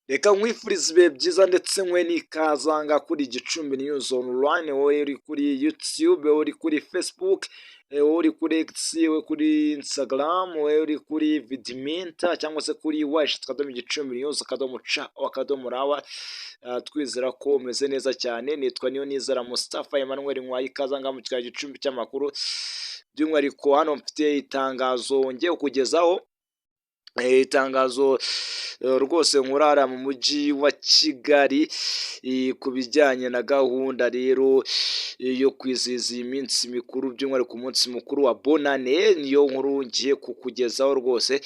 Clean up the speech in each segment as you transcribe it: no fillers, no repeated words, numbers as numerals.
Reka nkwifurize ibihe byiza ndetse nkwe n'ikazanga kuri Gicumbi News Online, wowe uri kuri YouTube, wowe uri kuri Facebook, wowe uri kuri X, wowe kuri Instagram, wowe uri kuri Vidminta cyangwa se kuri Gicumbi News _rawa. Twizera ko umeze neza cyane. Nitwa Niyonizera Mustafa Emmanuel Nkwaye, ikazanga mu kigaya Gicumbi cy'amakuru. By'umwihariko hano mfite itangazo ngiye kugezaho. Itangazo rwose nkurara mu mujyi wa Kigali ku bijyanye na gahunda rero yo kwizihiza iyi minsi mikuru, by'umwihariko ku munsi mukuru wa Bonane. Niyo nkuru ngiye kukugezaho rwose,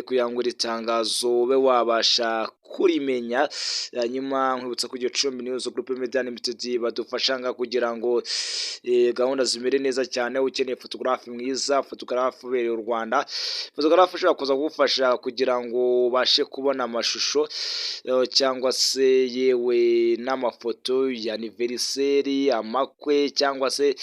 kugira ngo iri tangazo ube wabasha kurimenya. Hanyuma nkwibutsa ko Gicumbi News Group Media Limited badufasha kugira ngo gahunda zimere neza cyane. Ukeneye photographe mwiza, photographe ubereye u Rwanda, photographe ushobora kuza kugufasha kugira ngo ubashe kubona amashusho cyangwa se yewe n'amafoto ya anniversaire, amakwe cyangwa se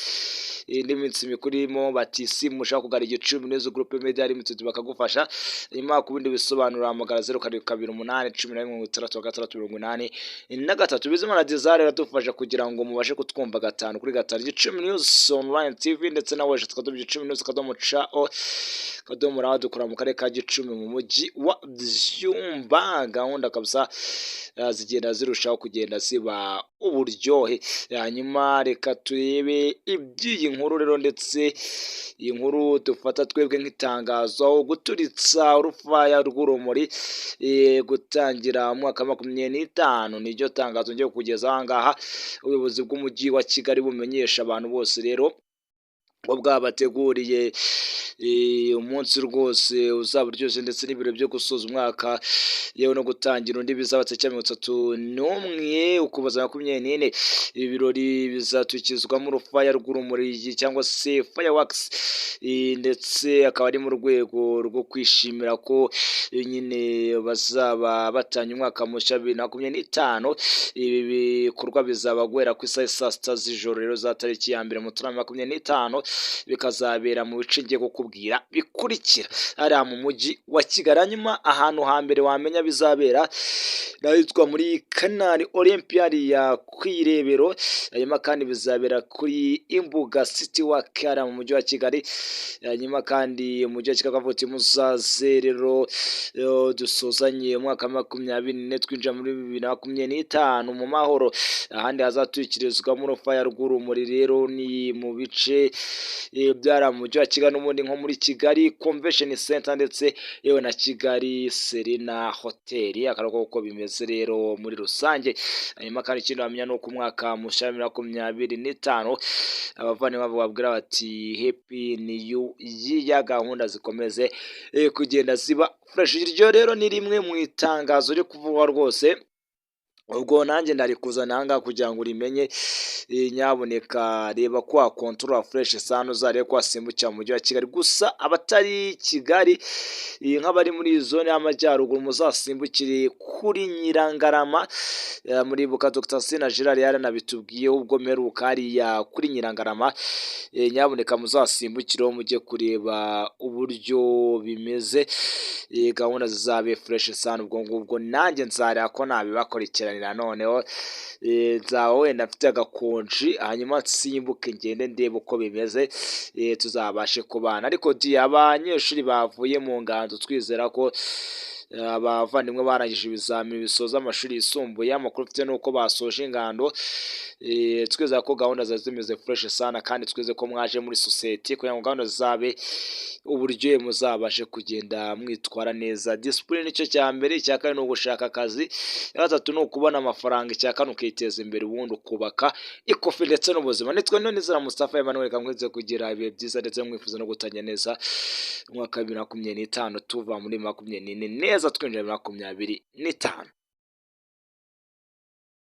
indi minsi mikuru irimo batisimu. Ushaka kugana Gicumbi News Group Media Limited bakagufasha. Nyuma ku bindi bisobanuro hamagara 0728 Bizimana Desire radufasha kugira ngo mubashe kutwumva gatanu kuri gatanu. Gicumbi News Online TV ndetse na Gicumbi News _rawa dukora mu karere ka Gicumbi mu mujyi wa Byumba. Gahunda kabisa zigenda zirushaho kugenda ziba uburyohe. Hanyuma reka turebe iby'iyi nkuru rero, ndetse iyi nkuru dufata twebwe nk'itangazo guturitsa urufaya rw'urumuri gutangira umwaka wa 2025. Niryo tangazo ngiye kugeza aha ngaha. Ubuyobozi bw'umujyi wa Kigali bumenyesha abantu bose rero ngo bwabateguriye umunsi rwose uzaba uryoshye, ndetse n'ibiro byo gusoza umwaka yewe no gutangira undi bizaba tariki 31 Ukuboza 2024. Ibi birori bizatwikizwamo urufaya rw'urumuri cyangwa se fireworks, ndetse akaba ari mu rwego rwo kwishimira ko nyine bazaba batanye umwaka mushya 2025. Ibi bikorwa bizaba guhera ku isaha 6 z'ijoro rero za tariki ya 1 Mutarama 2025, bikazabera mu bice ngiye kukubwira bikurikira ari mu mujyi wa Kigali. Hanyuma ahantu hambere wamenya bizabera nahitwa muri Canal Olympiade ya Kwirebero. Hanyuma kandi bizabera kuri Imbuga City Walk mu mujyi wa Kigali. Hanyuma kandi umujyi wa Kigali avuga muzaze rero dusozanye umwaka wa 2024 twinjira muri 2025 mu mahoro. Ahandi hazatwikirizwamo urufaya rw'urumuri rero ni mu bice byara mu mujyi wa Kigali n'ubundi nko muri Kigali Convention Center ndetse yewe na Kigali Serena Hotel. Akarako uko bimeze rero muri rusange. Hanyuma kandi ikindi wamenya no ku mwaka mushya 2025 abavandimwe babwira bati happy new year. Gahunda zikomeze kugenda ziba fresh. Iryo rero ni rimwe mu itangazo ryo kuvugwa rwose, ubwo nanjye ndari kuzana hanga kugira ngo urimenye. Nyaboneka reba kwa control fresh sano zare kwa simbukira mu mujyi wa Kigali. Gusa abatari Kigali nk'abari muri zone y'amajyaruguru muzasimbukire kuri Nyirangarama. Muri buka Dr. Sina Gerard yaranabitubwiye ubwo meruka hariya kuri Nyirangarama. Nyaboneka muzasimbukire mujye kureba uburyo bimeze. Gahunda zizabe fresh sano. Ubwo ngubwo nanjye nzarya ko nabibakurikiranira noneho nzawe wenda mfite agakonji, hanyuma nsimbuke ngende ndebe uko bimeze, tuzabashe kubana. Ariko abanyeshuri bavuye mu nganzo twizera ko abavandimwe barangije ibizamini bisoza amashuri yisumbuye. Amakuru mfite nuko basoje ingando. Twizera ko gahunda zimeze fresh sana, kandi twize ko mwaje muri society kugira ngo gahunda zabe uburyo muzabashe kugenda mwitwara neza. Discipline nicyo cya mbere, icya kabiri no gushaka akazi, gatatu no kubona amafaranga, icya kane ukiteza imbere ubundi ukubaka ikofi ndetse n'ubuzima. Nitwe Niyonizera Mustafa Emmanuel kamweze kugira ibihe byiza ndetse mwifuza no gutanya neza umwaka wa 2025 tuva muri 2024 neza twinjira 2025.